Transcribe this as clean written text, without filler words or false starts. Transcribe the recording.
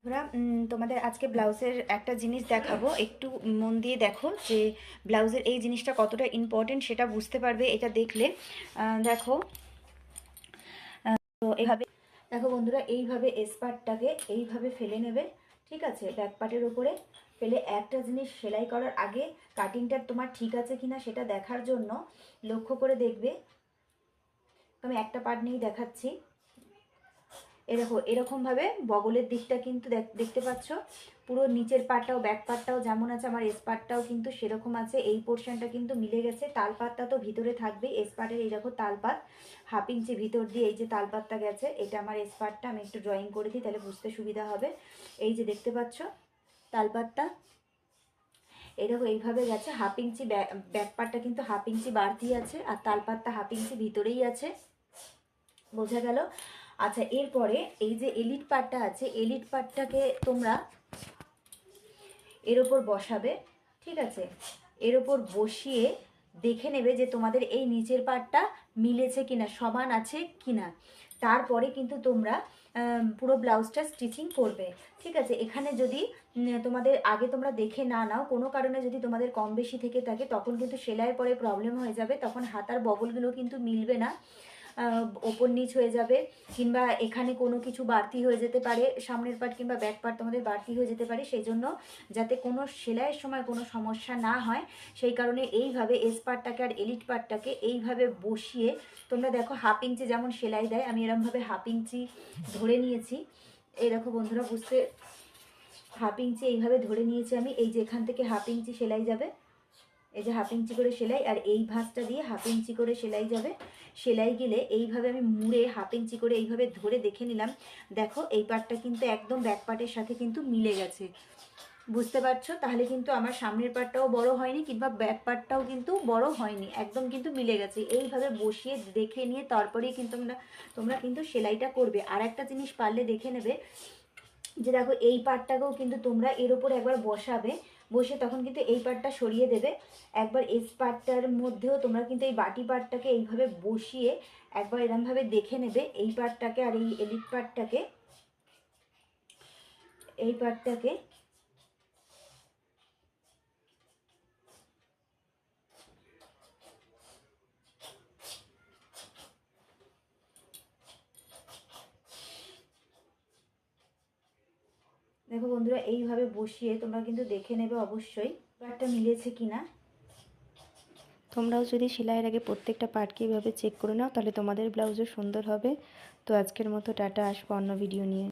ওরা তোমাদের আজকে ব্লাউজের একটা জিনিস দেখাবো, একটু মন দিয়ে দেখো যে ব্লাউজের এই জিনিসটা কতটা ইম্পর্টেন্ট সেটা বুঝতে পারবে এটা দেখলে। দেখো, তো এইভাবে দেখো বন্ধুরা, এইভাবে এসপার্টটাকে এইভাবে ফেলে নেবে, ঠিক আছে? ব্যাক পার্টের ওপরে ফেলে একটা জিনিস সেলাই করার আগে কাটিংটা তোমার ঠিক আছে কিনা সেটা দেখার জন্য লক্ষ্য করে দেখবে। আমি একটা পার্ট নিয়েই দেখাচ্ছি। দেখো এরকমভাবে বগলের দিকটা কিন্তু দেখতে পাচ্ছ, পুরো নিচের পাটটাও ব্যাক পার্টটাও যেমন আছে আমার এস পার্টটাও কিন্তু সেরকম আছে। এই পোর্শনটা কিন্তু মিলে গেছে। তালপাতটা তো ভিতরে থাকবে এস পার্টের। এই দেখো তালপাত 1/2 ইঞ্চি ভিতর দিয়ে এই যে তালপাতটা গেছে, এটা আমার এস পার্টটা। আমি একটু ড্রয়িং করে দিই তাহলে বুঝতে সুবিধা হবে। এই যে দেখতে পাচ্ছ তালপাতটা, এই দেখো এইভাবে গেছে 1/2 ইঞ্চি। ব্যাক পার্টটা কিন্তু 1/2 ইঞ্চি বাড়তি আছে আর তালপাতটা 1/2 ইঞ্চি ভিতরেই আছে, বোঝা গেল? আচ্ছা, এরপরে এই যে এলিট পার্টটা আছে, এলিট পার্টটাকে তোমরা এর ওপর বসাবে, ঠিক আছে? এর ওপর বসিয়ে দেখে নেবে যে তোমাদের এই নিচের পার্টটা মিলেছে কিনা, সমান আছে কিনা। তারপরে কিন্তু তোমরা পুরো ব্লাউজটা স্টিচিং করবে, ঠিক আছে? এখানে যদি তোমাদের আগে তোমরা দেখে না নাও, কোনো কারণে যদি তোমাদের কম বেশি থেকে থাকে, তখন কিন্তু সেলাইয়ের পরে প্রবলেম হয়ে যাবে। তখন হাতার বগলগুলো কিন্তু মিলবে না, ওপর নিচ হয়ে যাবে, কিংবা এখানে কোনো কিছু বাড়তি হয়ে যেতে পারে, সামনের পার্ট কিংবা ব্যাক পার্ট তোমাদের বাড়তি হয়ে যেতে পারে। সেই জন্য যাতে কোনো সেলাইয়ের সময় কোনো সমস্যা না হয়, সেই কারণে এইভাবে এস পার্টটাকে আর এলিট পার্টটাকে এইভাবে বসিয়ে তোমরা দেখো 1/2 ইঞ্চি যেমন সেলাই দেয়, আমি এরমভাবে 1/2 ইঞ্চি ধরে নিয়েছি। এই দেখো বন্ধুরা, বুঝতে 1/2 ইঞ্চি এইভাবে ধরে নিয়েছি আমি। এই যে এখান থেকে 1/2 ইঞ্চি সেলাই যাবে, এই যে 1/2 ইঞ্চি করে সেলাই, আর এই ভাঁজটা দিয়ে 1/2 ইঞ্চি করে সেলাই যাবে। সেলাই গেলে এইভাবে আমি মুড়ে 1/2 ইঞ্চি করে এইভাবে ধরে দেখে নিলাম। দেখো এই পার্টটা কিন্তু একদম ব্যাক পার্টের সাথে কিন্তু মিলে গেছে, বুঝতে পারছো? তাহলে কিন্তু আমার সামনের পার্টটাও বড় হয়নি কিংবা ব্যাক পার্টটাও কিন্তু বড় হয়নি, একদম কিন্তু মিলে গেছে। এইভাবে বসিয়ে দেখে নিয়ে তারপরেই কিন্তু তোমরা কিন্তু সেলাইটা করবে। আর একটা জিনিস পারলে দেখে নেবে যে দেখো এই পার্টটাকেও কিন্তু তোমরা এর ওপর একবার বসাবে, বসে তখন কিন্তু এই পার্টটা সরিয়ে দেবে। একবার এস পার্টটার মধ্যেও তোমরা কিন্তু এই বাটি পার্টটাকে এইভাবে বসিয়ে একবার এরমভাবে দেখে নেবে এই পার্টটাকে আর এই এলিট পার্টটাকে, এই পার্টটাকে। দেখো বন্ধুরা, এইভাবে বসিয়ে তোমরা কিন্তু দেখে নেবে অবশ্যই পার্টটা মিলেছে কিনা। তোমরাও যদি সেলাইয়ের আগে প্রত্যেকটা পার্টকে এইভাবে চেক করে নাও, তাহলে তোমাদের ব্লাউজও সুন্দর হবে। তো আজকের মতো টাটা, আসবো অন্য ভিডিও নিয়ে।